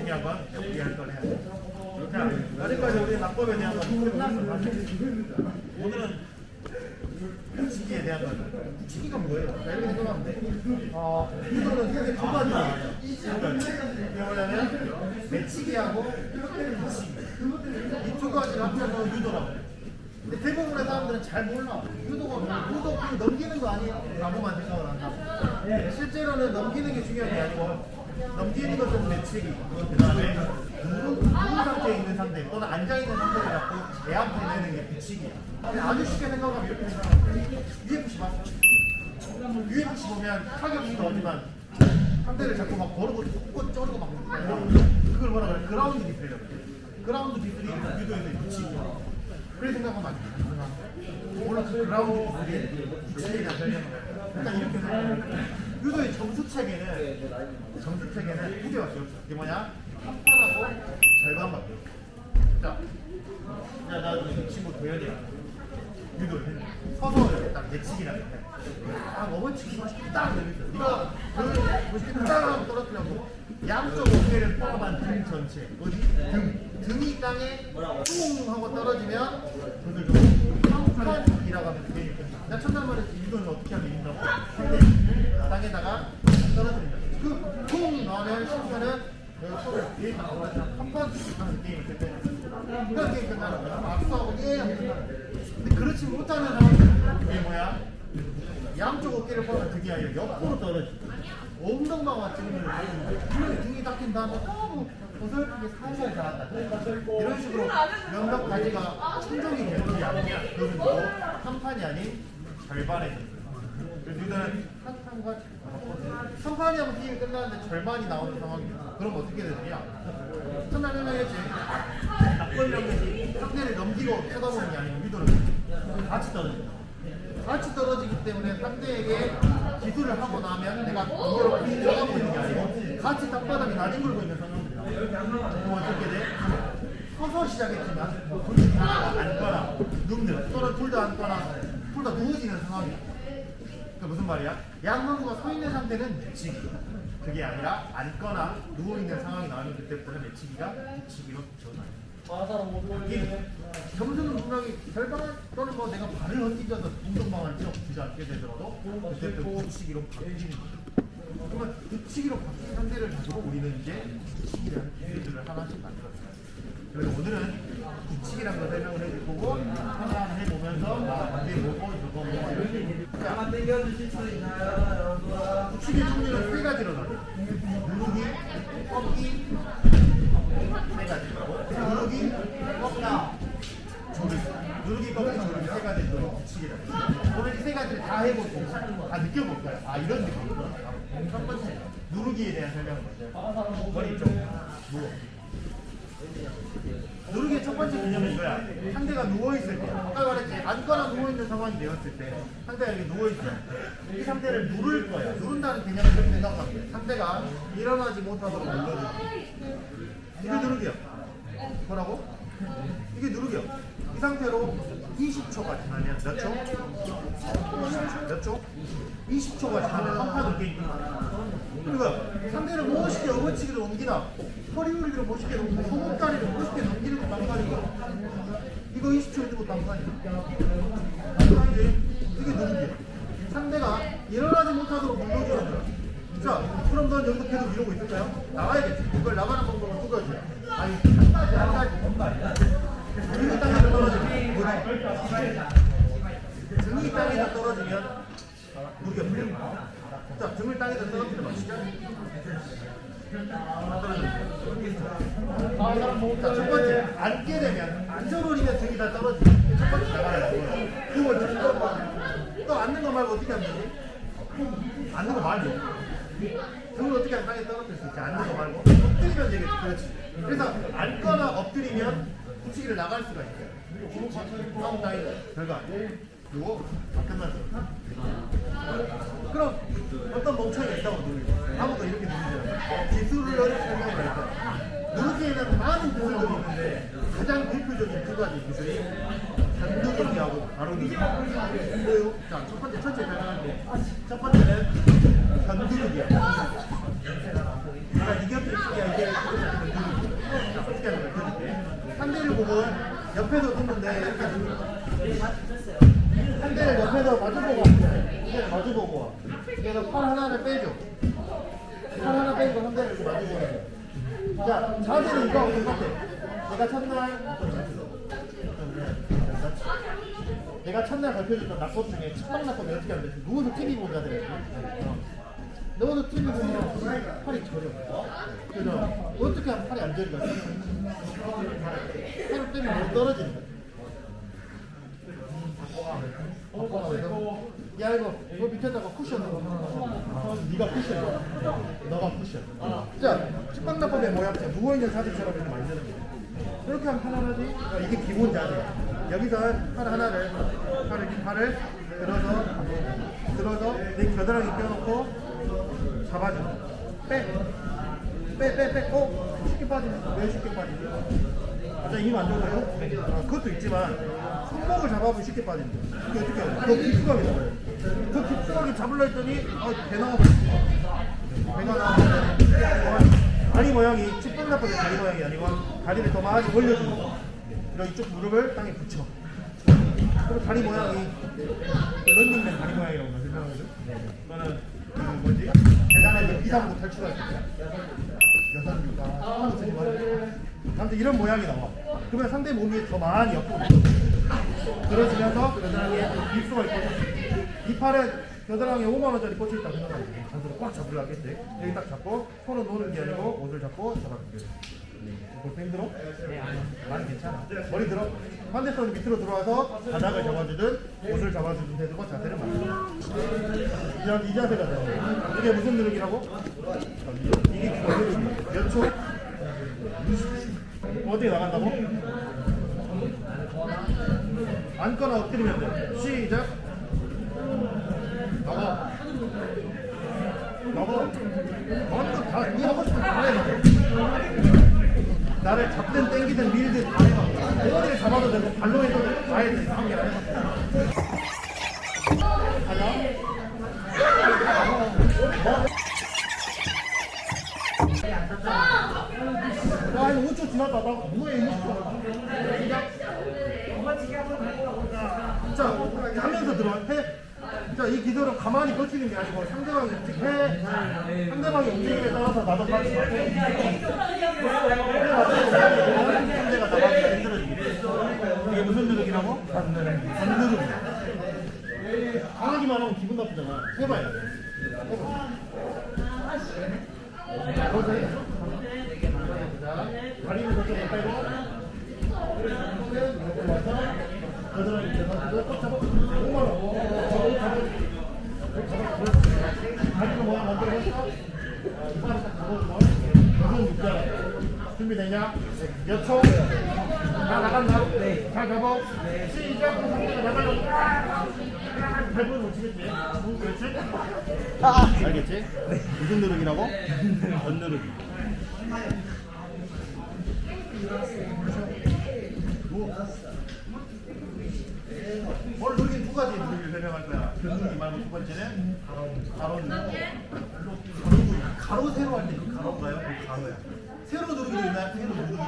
중요한 건 우리 할 걸 해야 돼. 자, 여기까지 우리 낙법에 대한 건 끝났어. 오늘은 붙이기에 대한 건 붙이기가 뭐예요? 자, 이렇게 생각하면 돼. 이거는 크게 두 가지가 나와요. 이게 뭐냐면 매치기하고 붙이기. 이 두 가지를 합쳐서 유도라고 해요. 근데 대부분의 사람들은 잘 몰라. 유도가 유도 그냥 넘기는 거 아니에요? 라고만 생각을 한다. 실제로는 넘기는 게 중요한 게 아니고 넘기는 것은 매치기. 그 다음에 누운 상태에 있는 상대 또는 앉아있는 상태를 갖고 내 앞에 내는 게 붙이기야. 아주 쉽게 생각하면 이렇게 생각하면 돼. UFC 봐. UFC 보면 타격이 나오지만 상대를 자꾸 막 거르고 꽂고 쩌르고 막 그걸 뭐라 그래? 그라운드 디플이라고 그래. 그라운드 디플이 유도에서 붙이기야. 그렇게 생각하면 안 돼. 몰라, 그 그라운드 디플이 붙이기나 설명을 해. 일단 이렇게 생각하면 유도의 점수 체계는 두 개가 있어요. 이게 뭐냐? 한 판하고 절반밖에 없어. 자, 나 친구 도현이야. 유도를 해. 서서 이렇게 딱 예측이라고 해. 아, 어머치기 멋있다. 네가 멋있게 딱 하고 떨어뜨려고 양쪽 어깨를 포함한 등 전체. 어디? 등이 땅에 뿡 하고 떨어지면 그걸 좀 평판이라고 하면 그게 있거든. 나 첫날 말했지. 유도는 어떻게 하면 이긴다고? 땅에다가 떨어뜨린다. 쿵 나오면 심판은 여기 손을 뒤에 딱 떨어지면 한판 하는 게임을 때 그런 게임 끝나는 거야. 악수하고 예 하면 끝나는 거야. 근데 그렇지 못하는 상황은 그게 뭐야? 양쪽 어깨를 뻗는 등이 아니라 옆으로 떨어지고 엉덩방아 찍으면 등이 닦인 다음에 너무 보슬프게 살살 닿았다. 이런 식으로 몇몇 가지가 충족이 되는 게 아니냐. 그것은 뭐 한 판이 아닌 절반의 점수. 그래서 우리는 한 판과 선판이 하면 게임이 끝나는데 절반이 나오는 상황이야. 그럼 어떻게 되느냐? 첫날 설명했지. 낙벌이라는 것이 상대를 넘기고 쳐다보는 게 아니고 유도를 같이 떨어진다. 같이 떨어지기 때문에 상대에게 기술을 하고 나면 내가 이걸 쳐다보는 게 아니고 같이 땅바닥에 나뒹굴고 있는 상황입니다. 그럼 어떻게 돼? 서서 시작했지만 둘 다 앉거나 눕는 또는 둘 다 앉거나 둘 다 누워지는 상황이야. 그 무슨 말이야? 양 선수가 서 있는 상태는 매치기. 그게 아니라 앉거나 누워 있는 상황이 나오면 그때부터는 매치기가 붙이기로 전환해. 점수는 분명히 절반 또는 뭐 내가 발을 얹어서 운동방을 찍지 않게 되더라도 그때부터 붙이기로 바뀌는 거죠. 그러면 붙이기로 바뀐 상대를 가지고 우리는 이제 붙이기라는 기술들을 하나씩 만들었어요. 그래서 오늘은 붙이기라는 걸 설명을 해보고 하나 해보면서 반대 뭐고 저거 뭐고 이렇게 잠깐 당겨주실 수 있나요? 붙이기 종류는 세 가지로 나눠요. 누르기, 꺾기, 세 가지고 누르기, 꺾기, 조르기. 누르기, 꺾기, 조르기 세 가지로 붙이기라고 해요. 오늘 이 세 가지를 다 해보고 다 느껴볼까요? 아, 이런 느낌이구나. 첫 번째, 누르기에 대한 설명을 먼저 머리 쪽 누워. 누르기의 첫 번째 개념은 이거야. 상대가 누워있을 때, 아까 말했지, 앉거나 누워있는 상황이 되었을 때 상대가 이렇게 누워있어요. 이 상대를 누를 거야. 누른다는 개념을 그렇게 생각하면 돼. 상대가 일어나지 못하도록 눌러주고. 이게 누르기야. 뭐라고? 이게 누르기야. 이 상태로 20초가 지나면 몇 초? 20초. 몇 초? 20초가 지나면 한 판을 게임 끝나. 그러니까 상대를 멋있게 어머치기로 옮기나 허리 올리기로 멋있게 넘기고 소목다리를 멋있게 넘기는 것도 난판이고 이거 20초 있는 것도 난판이야. 이게 누르기야. 상대가 일어나지 못하도록 눌러주는 거야. 자, 그럼 넌 여기서 계속 이러고 있을까요? 나가야겠지. 이걸 나가는 방법을 두 가지. 아니, 한 가지. 등이 땅에서 떨어지면 등이 땅에서 떨어지면 무리가 풀려. 자, 등을 땅에서 떨어뜨리면 시작. 자, 첫 번째, 앉게 되면 앉아버리면 등이 다 떨어지면 첫 번째 나가야 돼. 두 번째, 또 앉는 거 말고 어떻게 하면 되지? 앉는 거 말고 등을 어떻게 하면 땅에 떨어뜨릴 수 있지? 앉는 거 말고 엎드리면 되겠지. 그렇지. 그래서 앉거나 엎드리면 붙이기를 나갈 수가 있어요. 다음 다이 결과 그리고 끝났어. 그럼 어떤 멍청이가 있다고 누르고 아무도 이렇게 누르잖아요. 기술을 설명을 할 거야. 누르기에는 많은 기술들이 있는데 가장 대표적인 두 가지 기술이 단누르기하고 바로누르기. 뭐예요? 자, 첫 번째 천천히 설명할게. 첫 번째는 단누르기야. 내가 이겼을 때 이게 옆에도 뒀는데 이렇게 상대를 옆에서 마주보고 와. 상대를 마주보고 와. 그래서 팔 하나를 빼줘. 팔 하나 빼고 상대를 이렇게 마주보는 거야. 자, 자세는 이거하고 똑같아. 내가 첫날 가르쳐줬던 낙법 중에 첫방 낙법이 어떻게 하는데 누워서 TV 보는 자들이 누워서 TV 보면 팔이 저려. 그죠? 어떻게 하면 팔이 안 저릴까? 팔을 빼면 못 떨어지는 거야. 야 이거 밑에다가 쿠션 넣어. 네가 쿠션. 너가 쿠션. 자, 식빵낙법의 모양자 누워있는 사진처럼 이렇게 만드는 거야. 이렇게 하면 편안하지? 그러니까 이게 기본 자세야. 여기서 팔 하나를 들어서 내 겨드랑이 껴놓고 잡아줘. 빼. 쉽게 빠지네. 왜 쉽게 빠지지? 자, 힘 안 줘서요? 그것도 있지만 손목을 잡아보면 쉽게 빠진다. 그게 어떻게 해요? 더 깊숙하게 잡아요. 더 깊숙하게 잡으려 했더니 배 나와버렸어. 배가 나와버렸어. 다리 모양이 칩빵낙법의 다리 모양이 아니고 다리를 더 많이 벌려주는 거. 그리고 이쪽 무릎을 땅에 붙여. 그리고 다리 모양이 런닝맨 다리 모양이라고 생각하죠. 그거는 그 뭐지? 계단에서 비상구 탈출할 수 있어요. 여성유가 아무튼 이런 모양이 나와. 그러면 상대 몸이 더 많이 옆으로 들어지면서 겨드랑이에 입수가 있거든. 이 팔은 겨드랑이에 5만원짜리 꽂혀있다고 생각하면 돼. 잔소리 꽉 잡으려 하겠지. 여기 딱 잡고 손을 놓는 게 아니고 옷을 잡고 잡아줄게. 볼펜 힘들어? 네, 많이 괜찮아. 머리 들어. 반대손 밑으로 들어와서 바닥을 잡아주든 옷을 잡아주든 되고 자세를 만들어. 이 자세가 돼. 이게 무슨 누르기라고? 이게 누르기. 몇 초? 어디에 나간다고? 앉거나 엎드리면 돼. 시작. 나가. 완전 다, 니 하고 싶은 다 해. 나를 잡든 땡기든 밀든 다 해봐. 어디를 잡아도 되고 발로 해도 다 해도 돼. 한 개나 해봐. 가자. 야, 이거 5초 지났다. 나 뭐해, 이거. 자, 하면서 들어와. 해. 자, 이 기술은 가만히 버티는 게 아니고 상대방이 해. 상대방이 움직임에 따라서 나도 같이 상대가 나가기가 힘들어지게. 이게 무슨 누르기라고? 반누르기. 강하기만 하면 기분 나쁘잖아. 해봐요. 거기서 해. 다리를 저쪽으로 빼고 이렇게 와서 겨드랑이 밑에서 꼭 잡아. 5만원. 다리를 모양 만들어서 이빨을 딱 잡아주고 무슨 육자 준비되냐? 몇 초? 다 나간다? 네. 다 잡아? 네. 시작! 나가려고 발부를 못 치겠지? 그렇지? 알겠지? 네. 무슨 누르기라고? 전 누르기. 오늘 누르기 두 가지 누르기를 설명할 거야. 누르기 말고 두 번째는 가로 누르기. 가로 세로 할 때 그 가로인가요? 그 가로야. 세로 누르기도 있나요? 세로 누르기도.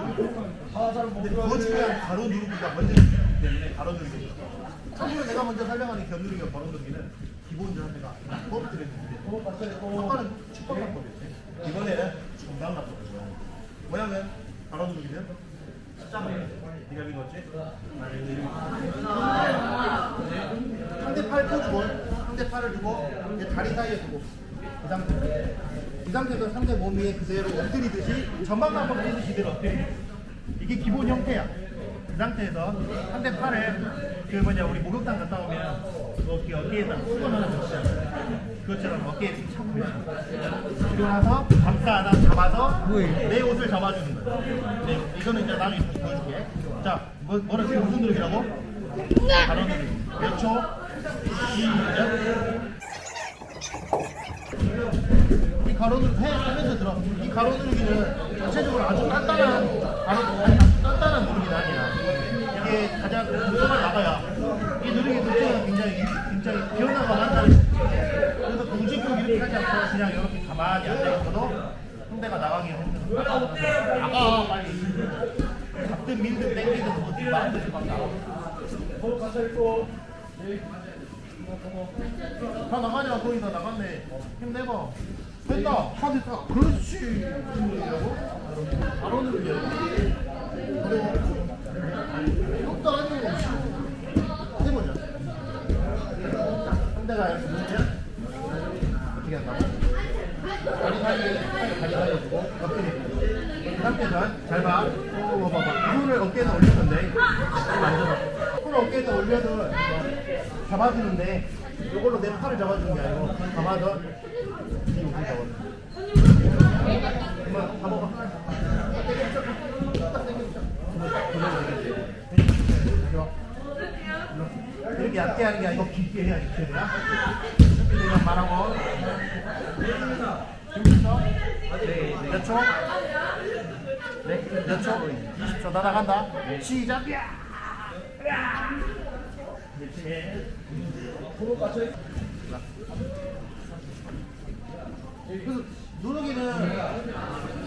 근데 더 중요한 가로 누르기가 먼저 있기 때문에 가로 누르기. 참고로 내가 먼저 설명하는 견 누르기와 가로 누르기는 기본 자세가 낙법 들었는데 아까는 축법 낙법이었지. 이번에는 정당 낙법이야. 모양은 가로 누르기는 네가 믿었지? 상대 팔 펴주고 상대 팔을 두고 내 다리 사이에 두고 이 상태에서 상대 몸 위에 그대로 엎드리듯이 전방만 보듯이 그대로 엎드려. 이게 기본 형태야. 그 상태에서 상대 팔을 우리 목욕탕 갔다 오면 어깨에다 수건하나 붙이잖아. 그것처럼 어깨에 잡고 그리고 나서 감싸 하나 잡아서 내 옷을 잡아주는 거야. 네, 이거는 이제 나중에 보여줄게. 자, 뭐라 무슨 누르기라고? 가로 누르기. 몇 초? 시작. 이 가로 누르기 하면서 들어. 이 가로 누르기는 전체적으로 아주 단단한 누르기는 아니야. 이게 가장 구성을 나가야 이 누르기 자체가 굉장히 변화가 많다는. 그래서 동시고 이렇게 하지 않고 그냥 이렇게 가만히 앉아있어도 상대가 나가기가 힘들어. 나가 빨리. 밀든 땡기든 뭐 마음대로 막 나와. 다 나가냐 거기다 나갔네. 힘내봐. 됐다. 다 됐다. 그렇지. 이라고 바로 누르게. 그리고 이것도 아니고 해보자. 상대가 이렇게 누르면 어떻게 한다고? 다리 사이에 두고 어깨 상태전 잘 봐. 봐봐. 손을 어깨에다 올렸는데 만져봐. 손을 어깨에다 올려도 잡아주는데 이걸로 내 팔을 잡아주는 게 아니고 잡아줘. 이 옷을 잡아줘. 한번 잡아봐. 딱 당겨줘. 이렇게 얇게 하는 게 아니고 깊게 해야지. 이렇게 되면 말하고. 준비했어? 네. 몇 초? 네. 몇 초? 20초. 나 나간다. 시작. 그래서 누르기는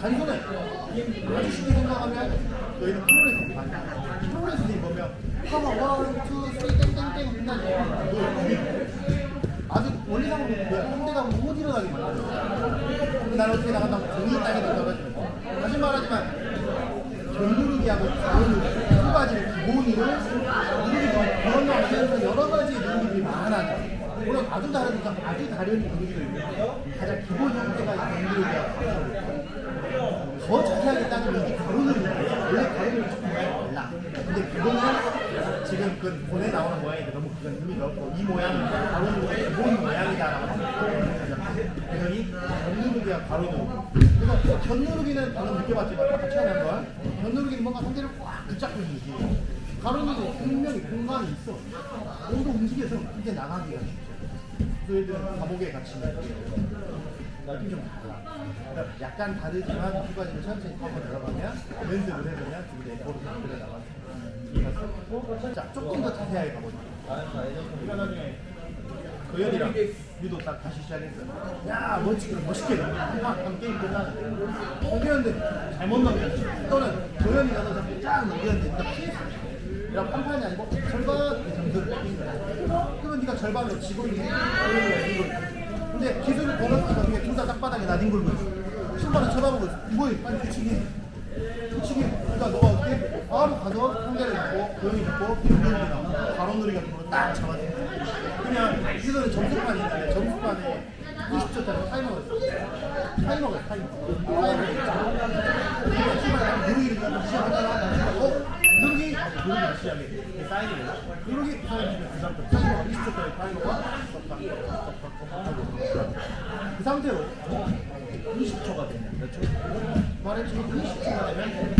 단순해. 아주 쉽게 생각하면 너희는 프로레슬링 보면 파워 1, 2, 3 땡땡땡 끝나지. 아주 원리상으로 상대가 못 일어나게 만들어. 근데 나는 어떻게 나간다고 등이 땅에 들어가지고. 다시 말하지만 견누르기하고 가로누르기 두 가지를 기본으로 누르기 건너면서 여러 가지 누르기들이 많아져. 물론 아주 다르니까 아주 다른 누르기도 있고 가장 기본 형태가 견누르기하고 더 자세하게 따지면 이게 가로누르기야. 원래 가로누르기 조금 달라. 근데 그거는 지금 그 본에 나오는 모양인데 너무 그건 의미가 없고 이 모양은 가로누르기의 기본 모양이다라고 그래서 이 견누르기와 가로누르기. 그래서 견누르기는 방금 느껴봤지만 같이 하는 건 견누르기는 뭔가 상대를 꽉 붙잡고 있는 느낌. 가로누르기는 분명히 공간이 있어. 몸도 움직여서 이제 나가기가 쉽죠. 그래서 감옥에 갇히는 느낌 좀 달라. 그러니까 약간 다르지만 두 가지를 천천히 한번 들어가면 연습을 해보면 두개 내고로 나가서 자 조금 더 자세하게 가보자. 이거 나중에 도현이랑 유도 딱 다시 시작했어. 야 멋있게 한 게임 끝나는데 넘겼는데 잘못 넘겼어. 또는 도현이가 너 자꾸 쫙 넘겼는데 네가 피했어. 야 판판이 아니고 절반 점수를 뺏긴 거야. 그러면 네가 절반으로 지고 있는 도현이가 이걸. 근데 기술을 벌었으니까 그게 둘 다 땅바닥에 나뒹 굴고 있어. 신발을 쳐다보고 있어. 뭐해? 빨리 붙이기. 그러니까 너가 어떻게 바로 가서 상대를 잡고 도현이 잡고 누르기 나오고 가로누리 같은 걸로 딱 잡아줘. 그냥 기술은 점수판이 있는데 점수판에 20초짜리 타이머가 있어. 타이머가 있어. 그러니까 신발 누르기를 시작하잖아. 누르기 시작해. 이게 사인이 되나? 누르기 그 상태. 타이머가 20초짜리 타이머가 그 상태로 20초가 되냐? 몇 초? 말했지 20초가 되면 이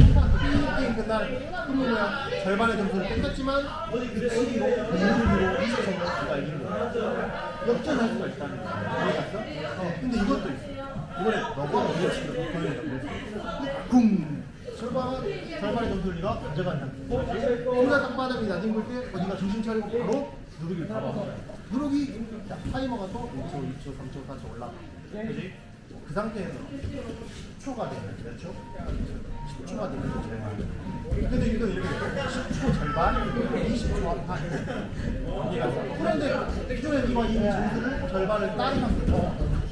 게임 끝날 흐름이야. 절반의 점수를 뺏겼지만 시기로 20초로 누가 이기는 거야. 역전할 수가 있다는 거야. 이해갔어? 근데 이것도 있어. 이번에 너가 이해치기로 보여준다. 쿵! 절반의 점수를 네가 가져간다. 둘다 땅바닥이 나뒹 굴때 네가 정신 차리고 바로 누르기를 잡아. 누르기 타이머가 또 5초, 2초, 3초, 4초 올라가. 그지? 그 상태에서 10초가 되면 몇 초? 10초가 되면 절반. 근데 이거 이렇게 10초 절반, 20초 한판. 그런데 기존에 이거 이 점수를 절반을 따르면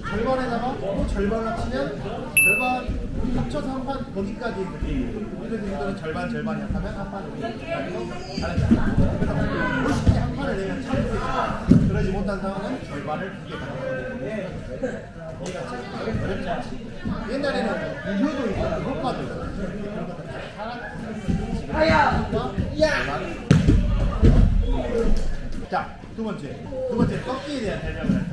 절반에다가 또 절반을 치면 절반 합쳐서 한 판 거기까지 그래서 이거는 절반이 하면 한 판 여기까지 그래서 멋있게 한 판을 내면 참 좋겠지만 그러지 못한 상황은 절반을 두개 가져가는 얘가 참 어렵지 않지. 옛날에는 유효도 있고 효과도 있어. 그런 것들 자, 두 번째 꺾기에 대한 설명을 할까.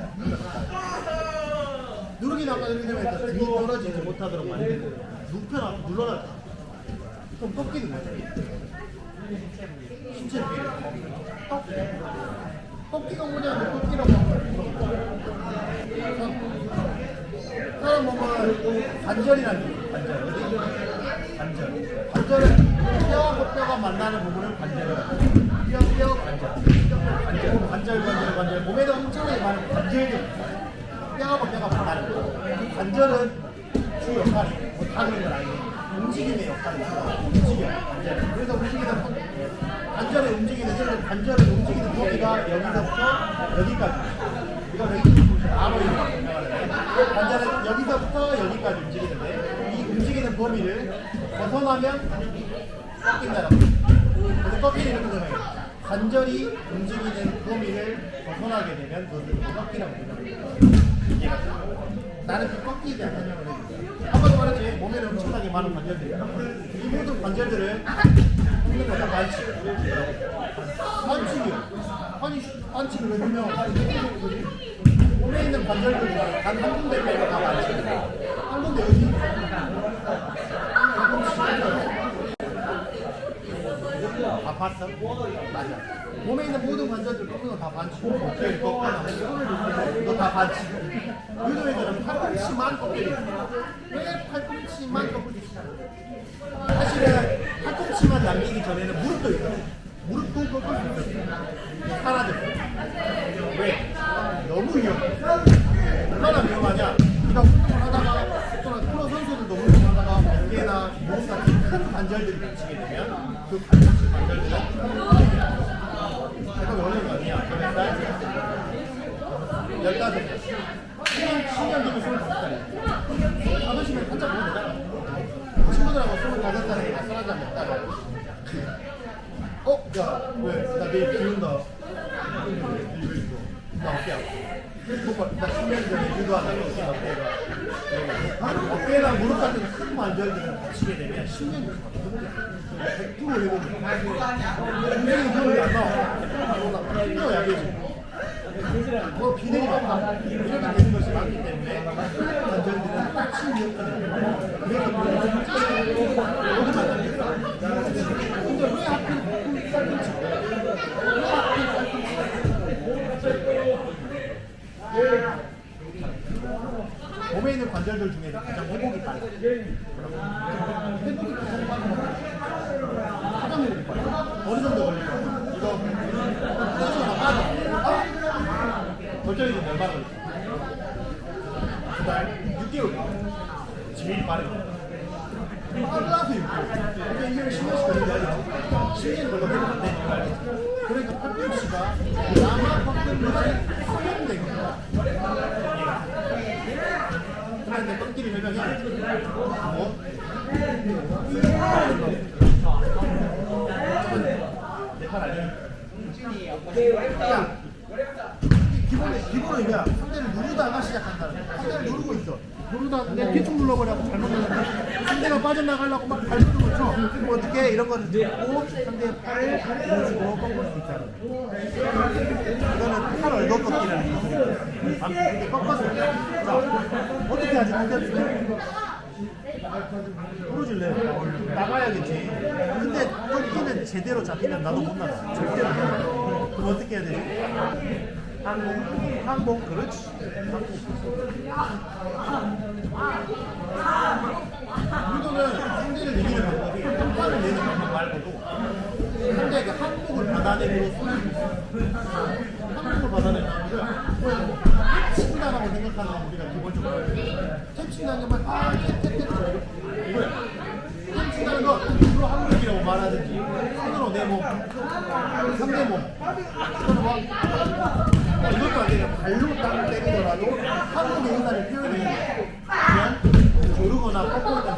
누르기 나가 이렇게 되면 등이 떨어지지 못하도록 만드는 눕혀놔 눌러놔. 그럼 꺾기는 뭐지? 신체 무게. 꺾기가 뭐냐면 꺾기라고 사람 몸은 관절이라는 관절은 뼈하고 뼈가 만나는 부분을 관절이라고. 뼈 관절 몸에도 엄청나게 많은 관절이 뼈하고 뼈가 만나는 거. 관절은 주 역할이 다 그런 건 아니고 움직임의 역할이 있어. 움직여. 그래서 움직이는 관절의 움직이는 예를 들어 관절을 움직이는 범위가 여기서부터 여기까지. 이거 바로 이거 관절은 여기서부터 여기까지 움직이는데 이 움직이는 범위를 벗어나면 꺾인다라고. 그래서 꺾이는 이렇게 생각해요. 관절이 움직이는 범위를 벗어나게 되면 그것을 꺾이라고 생각해요. 이해가 돼요? 나는 그 꺾이지 않는 설명을 해줄게. 아까도 말했지, 몸에는 엄청나게 많은 관절들이 있다. 이 모든 관절들을 꺾는 거다 반칙. 반칙이요. 반칙을 왜 설명하지? 몸에 있는 관절들 중에 단 한 군데 빼고 다 반칙. 한 군데 어디? 다 봤어? 맞아. 몸에 있는 모든 관절들 꺾는 거 다 반칙. 어깨를 꺾거나 이거 다 반칙. 요즘 애들은 팔꿈치만 꺾이고 왜 팔꿈치만 꺾이고 사실은 팔꿈치만 남기기 전에는 무릎도 있어요. 무릎도 꺾을 수 있어요. 사라졌어. 왜? 너무 위험해. 얼마나 위험하냐? 네가 운동을 하다가 또는 프로 선수들도 운동을 하다가 어깨나 무릎 같은 큰 관절들이 다치게 되면 그 관절들은 잠깐 어려운 거 아니야? 몇 달? 15살 10년 뒤면 25살이야 5시면 한참 보면 되잖아 친구들하고 25살에 술 한잔 먹다가 야 왜? 나 내일 비 온다 나 어깨 아파 나 10년 전에 유도하다가 어깨랑 무릎 같은 큰 관절들은 다치게 되면 10년이 걸려 100% 회복이 움직이는 병이 안 나와 힘도 약해지고 뭐 비대기 많다 이렇게 되는 것이 많기 때문에 관절들은 다친 위험성이 그래서 어디 만납니까? 근데 왜 하필 팔꿈치? 왜 하필 팔꿈치? 몸에 있는 관절들 중에서 가장 회복이 빨라. 회복이 가장 가장 회복이 빨라. 어느 정도 걸릴까? 이거 떼주고 다 빠져. 결정이 좀 얼마나 걸릴까? 2달, 6개월. 제일 빠른 거. 빨라서 6개월. 근데 이게 10년씩 걸리지 않겠지? 10년 걸리면 안 되니까. 그러니까 팔꿈치가 남아 꺾는 수행된 거야. 그런데 꺾기를 설명해야지. 뭐? 내 팔 아니야? 기본은 이거야. 상대를 누르다가 시작한다는 거야. 상대를 누르고 있어. 누르다 내 뒤쪽 눌러버려고 잘못 눌렀는데 상대가 빠져나가려고 막 발 누르고 있어. 그럼 어떻게 이런 거를 듣고 상대의 팔을 보여주고 꺾을 수 있다는 거야. 이거는 팔 얼거 꺾기라는 거야. 이렇게 꺾어서 자, 어떻게 하지? 부러질래? 나가야겠지. 근데 꺾기는 제대로 잡히면 나도 못 나가. 절대로 못 나가. 그럼 어떻게 해야 되지? 항복, 그렇지. 유도는 상대를 이기는 방법이 평판을 내는 방법 말고도 상대에게 항복을 받아내므로써 항복을 받아내는 방법을 탭친다라고 생각하는 우리가 기본적으로 탭친다는 건 탭 이거야. 탭친다는 건 입으로 항복이라고 말하든지 손으로 내 몸, 상대 몸 이것도 아니라 발로 땅을 때리더라도 항복의 의사를 표현해 그냥 조르거나 꺾고 있던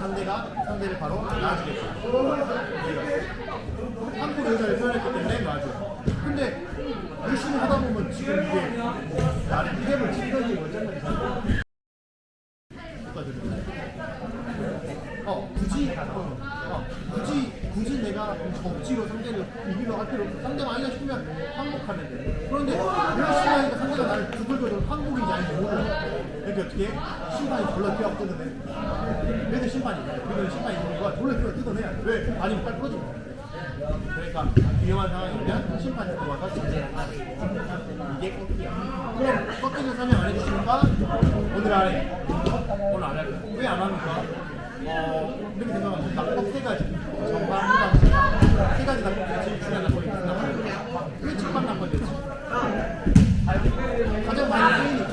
상대를 바로 놔주겠죠. 항복의 의사를 표현했기 때문에 놔줘. 근데 열심히 하다 보면 지금 이게 나를 탭을 치든지 어쩐지 굳이 내가 억지로 상대를 이기려 할 필요 없어. 상대가 아니다 싶으면 항복하면 돼. 그런데 열심히 하니까 상대가 나를 두들겨도 항복인지 아닌지 모르고 이렇게 어떻게 심판이 졸라 뼈 뜯어내. 그래도 심판이 그래도 심판이 있는 거야. 졸라 뼈 뜯어내야 돼. 왜? 아니면 빨리 꺼지고. 그러니까 위험한 상황이면 심판이 들어와서 진행한다. 이게 꺾기야. 그럼 꺾기는 설명 안 해주시니까 오늘 안 해. 오늘 안 할 거야. 왜 안 합니까? 이렇게 생각하면 낙법 3가지 전반, 후반, 중반 3가지 낙법이 제일 중요한 낙법이 무슨 낙법이야? 그게 첫판 낙법이었지. 가장 많이 쓰이니까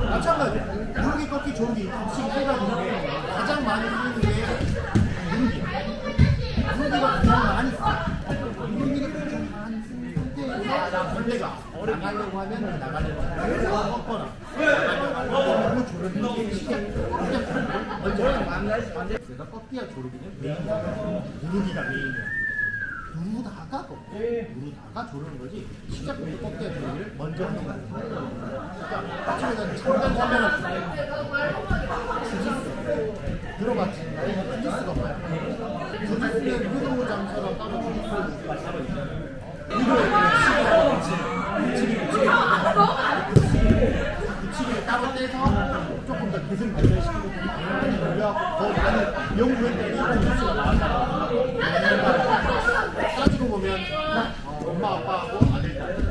마찬가지야. 누르기, 꺾기, 조르기 지금 3가지 중에 가장 많이 쓰이는 게 누르기야. 상대가 나가려고 하면 나가려고 하면 꺾거나 나가려고 조르는 게 시작 그래서 꺾기와 조르기는 메인이야. 누르기가 메인이야. 누르다가 조르는 거지 시작부터 꺾기와 조르기를 먼저 하는 거야. 그러니까 아침에는 잠깐 설명을 주짓수 들어봤지? 주짓수가 뭐야? 주짓수는 유도장처럼 따로 주짓수를 따로 있잖아. 붙이기를 따로 떼서 조금 더 기술 발전시키고 더 많은 연구했더니 이런 뉴스가 나왔잖아. 따지고 보면 엄마 아빠하고 아들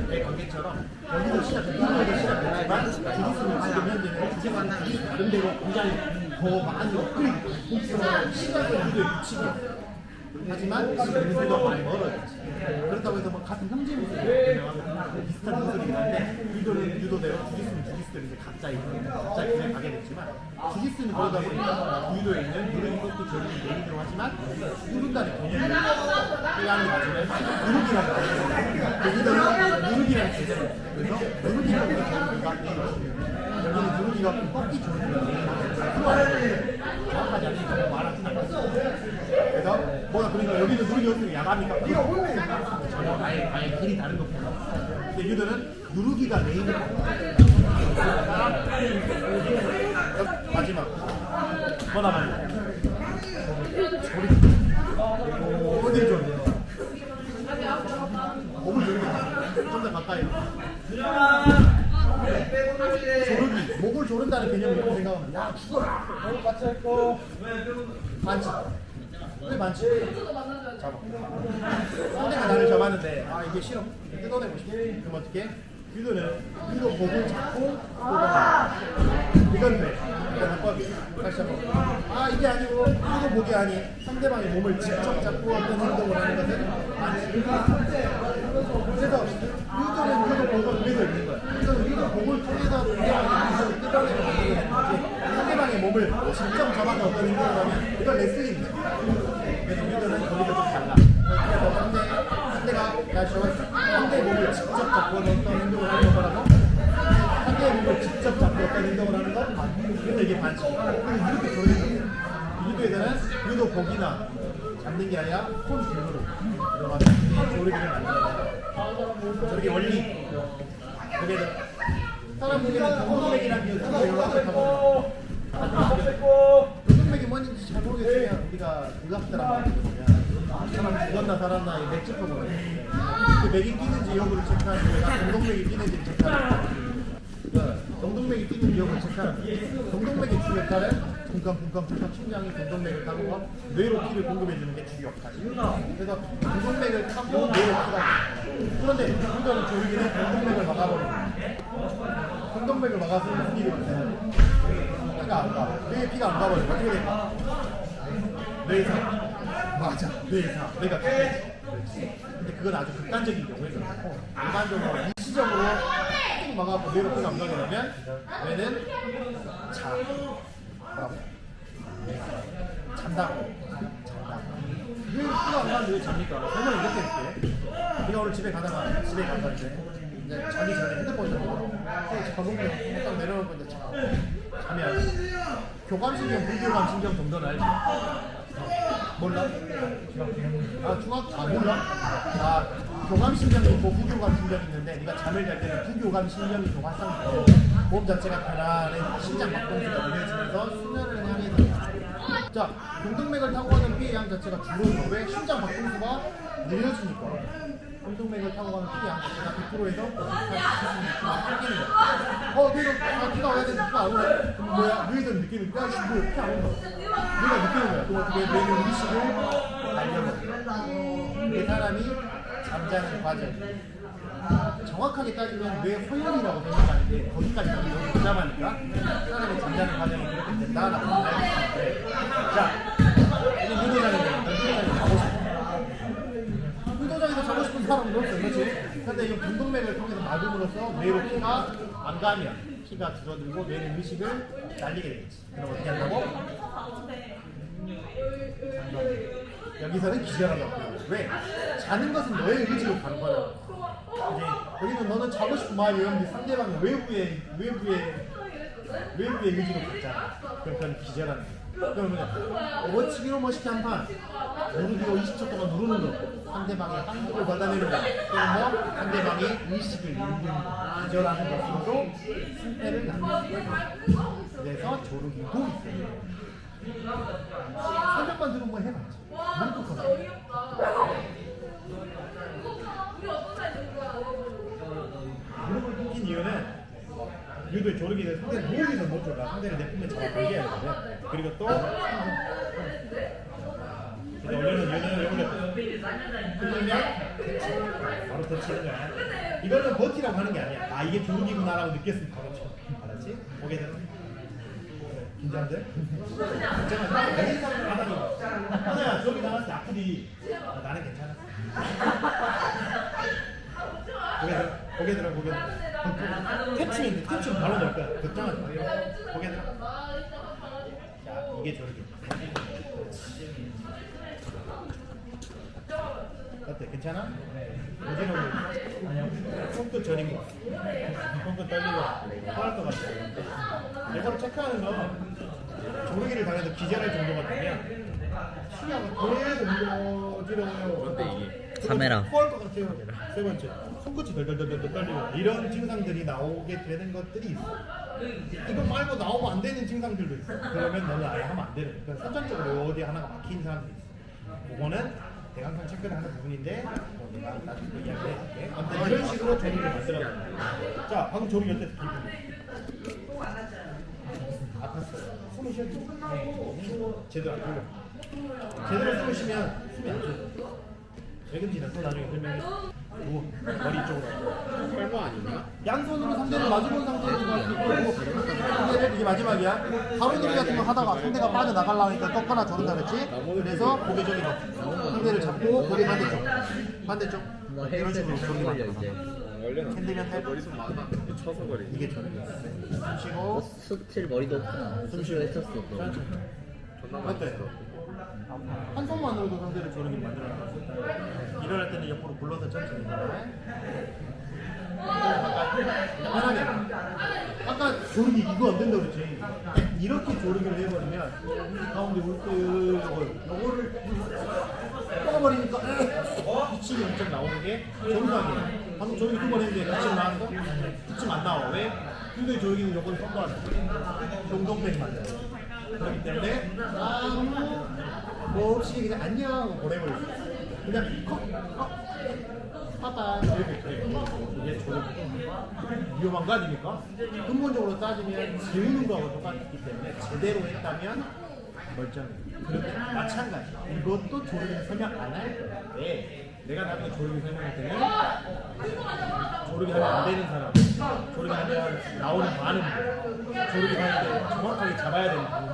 내 관계처럼 여기서 시작했지만 주짓수는 지금 현재는 주제가 나름대로 굉장히 더 많이 업그레이드 시작은 유도에 붙이기 하지만 지금보다 많이 멀어졌지. 그렇다고 해서 뭐 같은 형제 모습이 비슷한 모습이긴 한데 유도는 유도대로 주짓수는 주짓수대로 이제 각자 길을 가게 됐지만 주짓수는 그러다 보니까 유도에 있는 누르기 꺾기 조르기 메인으로 하지만 누른다는 개념이 하는 거지만 누르기라는 개념이 유도는 누르기라는 개념이 그래서 누르기라는 개념이 여기는 누르기가 꺾기 조르기가 정확하지 않으니까 말하지 않았어. 그래서 뭐가 그러니까 여기는 누르기 없으면 야간이니까 아예 길이 다른 거구나. 근데 유도는 누르기가 메인이고 마지막 뭐 남았냐? 조리. 어딜 조리? 몸을 조르기. 좀 더 가까이. 조르기. 목을 조른다는 개념을 생각하면 야 죽어라. 같이 할거 반칙. 왜 반칙? 잡아. 상대가 나를 잡았는데 아 이게 싫어. 뜯어내고 싶어. 그럼 어떻게? 유도는 유도 목을 잡고 이건 돼. 이건 합법이야. 다시 한번. 아 이게 아니고 유도 목이 아닌 상대방의 몸을 직접 잡고 어떤 행동을 하는 것은 반칙. 그래서 유도는 유도 목을 위에서 있는 거야. 그래서 유도 목을 통해서 상대방의 뜯어내고 상대방의 몸을 직접 잡아서 어떤 행동을 하면 이건 레슬링이야. 그래서 유도는 거기서 좀 달라. 그래서 상대가 야 상대의 몸을 직접 잡고 어떤 행동을 하는 거라고 상대의 몸을 직접 잡고 어떤 행동을 하는 거 그래서 이게 반칙. 이렇게 조리는 거야. 유도에서는 유도 복이나 잡는 게 아니라 손 등으로 들어가서 조리기를 만드는 거야. 저렇게 원리 그게 사람 보기에는 동동맥이라는 게 동동맥이 뭔지 잘 모르겠으면 우리가 의학사람 말을 보면 사람 죽었나 살았나 이 맥주포 보면 그 맥이 끼는지 여부를 체크하는 거야. 동동맥이 끼는지 체크하는 거야. 동동맥이 끼는지 여부를 체크하는 거야. 동동맥의 주 역할은 쿵쾅쿵쾅 심장이 동동맥을 타고 뇌로 피를 공급해주는 게 주 역할이야. 그래서 동동맥을 타고 뇌로 피가 그런데 우리가 조리기는 동동맥을 막아버리는 거야. 동동맥을 막아서 무슨 일이 발생하냐? 피가 안 가. 뇌에 피가 안 가버려. 어떻게 될까? 뇌사. 맞아. 뇌사. 뇌가 그렇지. 근데 그건 아주 극단적인 경우에 그렇고 일반적으로 일시적으로 쭉 막아갖고 뇌로 피가 안 가게 되면 뇌는 자. 뭐라고? 잔다고. 뇌 피가 안 가는데 왜 잡니까? 설명을 이렇게 할게. 네가 오늘 집에 가다가 집에 간다 이제 자기 전에 핸드폰 잡고 자동으로 딱 내려놓고 이제 잠이 안 와. 교감신경, 불교감신경 정도는 알지? 몰라? 몰라? 교감신경이 있고 부교감신경이 있는데 네가 잠을 잘 때는 부교감신경이 더 활성화되고 몸 자체가 편안해 심장 박동수가 느려지면서 수면을 향해서 자, 동동맥을 타고 가는 피의 양 자체가 줄어들어. 왜? 심장 박동수가 느려지니까 동동맥을 타고 가는 피의 양 자체가 100%에서 80%가 땡기는 거야. 내가 피가 와야 되는데 피가 안 오네. 그럼 뭐야? 뇌에서 느끼는 거야? 피안 온다. 뇌가 느끼는 거야. 그럼 어떻게 뇌는 의식을 날려버려. 그 사람이 잠자는 과정. 정확하게 따지면 뇌 허혈이라고 생각하는데 거기까지 너무 복잡하니까 사람이 잠자는 과정이 그렇게 된다라고 알고 있는데 자, 이제 유도장인데 유도장에 가고 싶어. 유도장에서 자고 싶은 사람은 없어, 그렇지? 근데 이 동동맥을 통해서 막음으로써 뇌로 피가 안 가면 피가 줄어들고 뇌는 의식을 날리게 되겠지. 그럼 어떻게 한다고? 여기서는 기절하게 없고요. 왜? 자는 것은 너의 의지로 가는 거라고. 여기는 너는 자고 싶은 마음이 없는데 상대방은 외부의 의지로 갔잖아. 그러니까 기절하는 거야. 그러면 오버치기로 멋있게 한 판, 누르기로 20초 동안 누르는 거, 상대방의 항복을 받아내는 거, 그러면 상대방이 의식을 잃는 거, 기절하는 것으로 승패를 나눌 수 있어요. 그래서 조르기도 있어요. 설명만 들으면 해봤지. 뭉툭하다. 무릎을 꿇긴 이유는 유도의 조르기를 상대를 모으기서 못 줘가. 상대를 내뿜면 잡아 걸게 해야 되거든. 그리고 또 근데 원래는 얘는 흘리면 바로 터치는 거야. 이거는 버티라고 하는 게 아니야. 아 이게 조르기구나라고 느꼈으면 바로 쳐. 알았지? 보게 되면 긴장돼? 긴장하지? 내 인상을 받아니 하나야 저기 나갔을 때 아프디. 나는 괜찮아. 고개 들어. 탭치면 탭치면 바로 넣을 거야. 걱정하지 마. 고개 들어. 자, 이게 저렇게. 어때? 괜찮아? 어지러워. 손끝 저린 거. 손끝 떨리고 화날 것 같아. 내가 체크하는 거 조르기를 당해도 기절할 정도가 되면 시야가 계속 어지러워요. 근데 이게 카메라. 토할 것 같아요. 세 번째, 손끝이 덜덜덜덜 떨리고 이런 증상들이 나오게 되는 것들이 있어. 이거 말고 나오면 안 되는 증상들도 있어. 그러면 너는 아예 하면 안 되는 거야. 그러니까 선천적으로 어디 하나가 막힌 사람들이 있어. 그거는 대강성 체크를 하는 부분인데 내가 나중에 또 이야기를 해줄게. 아무튼 이런 식으로 조리를 만들어가는 거야. 자, 방금 조리 어땠어? 기분 아팠어요. 숨을 쉬었죠? 제대로 안 풀려. 제대로 숨을 쉬면 숨이 안 쉬어. 왜근지는 또 나중에 설명해. 머리 쪽으로. 설마 아닌가? 양손으로 상대를 마주본 상태에서 할 수 있고 상대를 이게 마지막이야. 바로 누리 같은 거 하다가 상대가 빠져나가려니까 꺾거나 저런다 그랬지? 그래서 고개 저리 가. 상대를 잡고 고개 반대쪽. 뭐 이런 식으로 헬스를 조리를 걸려 만들어. 이제. 원래는 핸들면 탈 머리숱 많아. 쳐서 버리. 이게 저리. 숨 쉬고 수틀 머리도 없구나. 수술 했었어. 또. 천천히. 존나 어때? 맛있어. 한 손만으로도 상대를 조르기 만들어 놨어. 일어날 때는 옆으로 굴러서 천천히. 편하게. 아까 조르기 이거 안 된다 그랬지. 이렇게 조르기를 해버리면 가운데 요거를 뽑아버리니까 기침이 엄청 나오는 게 정상이에요. 방금 조르기 두 번 했는데 기침 나왔어? 기침 안 나와. 왜? 근데 조르기는 요걸 선도하는 거야. 동동백 맞아요. 그렇기 때문에 아무 뭐 없이 그냥 안녕 보내버릴 수 있어. 그냥 빠빠 이렇게 이게 조르기 위험한 거 아닙니까? 근본적으로 따지면 재우는 거하고 똑같기 때문에 제대로 했다면 멀쩡해. 그런데 마찬가지. 이것도 조르기 설명 안 할 거야. 왜? 내가 나중에 조르기 설명할 때는 조르기 하면 안 되는 사람, 조르기 하면 나오는 반응, 조르기 하는데 정확하게 잡아야 되는 방법,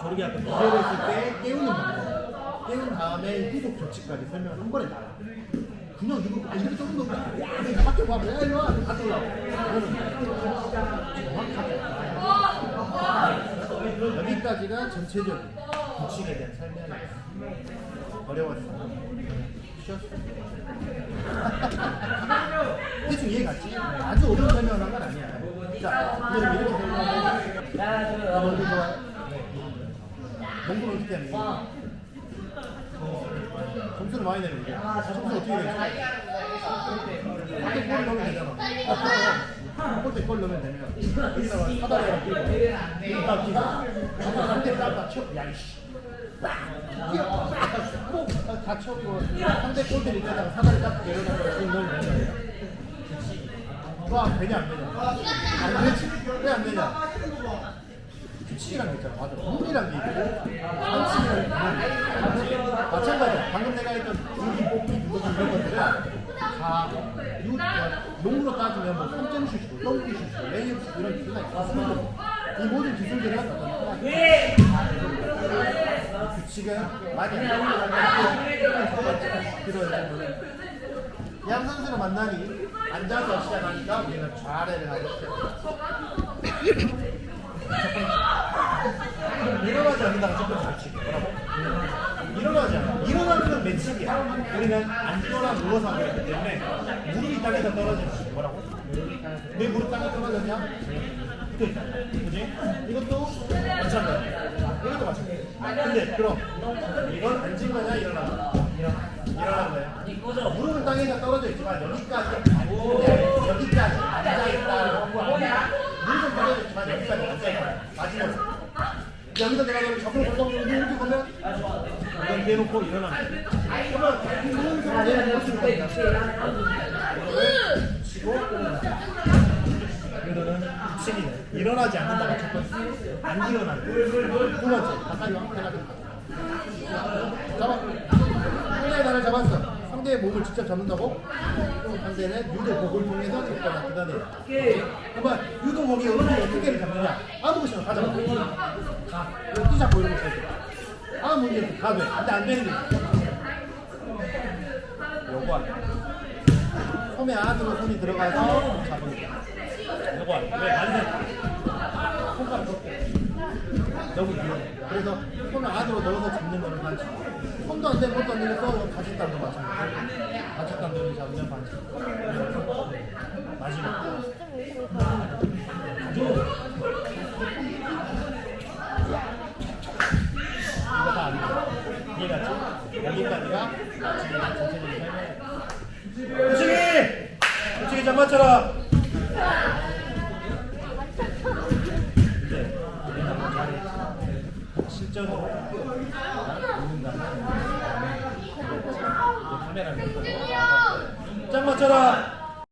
조르기 할때 기절했을 때 깨우는 방법, 깨운 다음에 후속 조치까지 설명을 한 번에 나와. 그냥 이거 이렇게 조금 더 야, 내가 학교 가면 야 이리 와, 갔다 올라와. 이거는 정확하게 여기까지가 전체적인 규칙에 대한 설명이에요. 어려웠어. 쉬었어. 대충 이해 갔지? 아주 어려운 설명을 한 건 아니야. 자, 그럼 이렇게 설명해. 농구 좋아해? 농구는 어떻게 하는 거야? 점수를 많이 내는 게 점수 어떻게 내지? 한대 골 넣으면 되잖아. 한대 골 넣으면 되면 여기다가 사다리가 끼고 딱 끼고 한대 딱 쳐. 야 이씨. 다 쳤고 상대 골대를 있다가 사다리 딱 내려놓고 지금 넣으면 되냐? 그거 되냐 안 되냐? 안 되지. 왜 안 되냐? 규칙이란 게 있잖아. 맞아. 룰이란 게 있고 원칙이란 게 있고 마찬가지야. 방금 내가 했던 줄기 뽑기 누르기 이런 것들은 다 농구로 따지면 뭐 3점 슛이고 덩크 슛이고 레이업 슛 이런 기술이 있어. 이 모든 기술들은 어떤 규칙은 많이 안 들어요. 양 선수를 만나니 앉아서 시작하니까 우리는 좌래를 하고 시작해요. 일어나지 않는다가 첫 번째 규칙. 뭐라고? 일어나지 않아. 일어나면 이거는 매치기야. 우리는 앉거나 누워서 하기 때문에 무릎이 땅에서 떨어지는 뭐라고? 내 무릎 땅에 떨어졌냐? 그치? 이것도 마찬가지야. 이것도 마찬가지야. 근데 그럼 이건 앉은 거냐 일어나는 거야? 일어나는 거야. 무릎은 땅에서 떨어져 있지만 여기까지 여기까지 앉아있다. 무릎은 떨어져 있지만 여기까지 앉아있다. 마지막으로 여기서 내가 너를 잡으러 걸려고 이렇게 가면 이건 대놓고 일어나는 거야. 그러면 내가 치고 이거는 붙이기네. 일어나지 않는다가 첫 번째. 안 일어나는 거야. 두 번째. 가까이 와. 잡아. 상대의 나를 잡았어. 상대의 몸을 직접 잡는다고? 상대는 유도복을 통해서 접근을 그다음에 한번 유도복이 어느 개를 잡느냐? 아무 곳이나 다 잡아. 다. 뛰잡고 이러고 있어. 아무 문제 다 돼. 근데 안 되는 게 요거 아니야. 손에 안으로 손이 들어가서 잡는 거야. 요거 아니야. 왜? 반대. 손가락 걷고. 여기 위에. 그래서 손을 안으로 넣어서 잡는 거는 반칙. 손도 안 되고 것도 안 되고 가짓단도 마찬가지. 가짓단도 잡으면 반칙. 마지막. 이거 다 아니야. 이해갔지? 여기까지가 전체적인 설명이야. 우측이 잘 맞춰라. 실전으로 보는다. 카메라를 짱 맞춰라.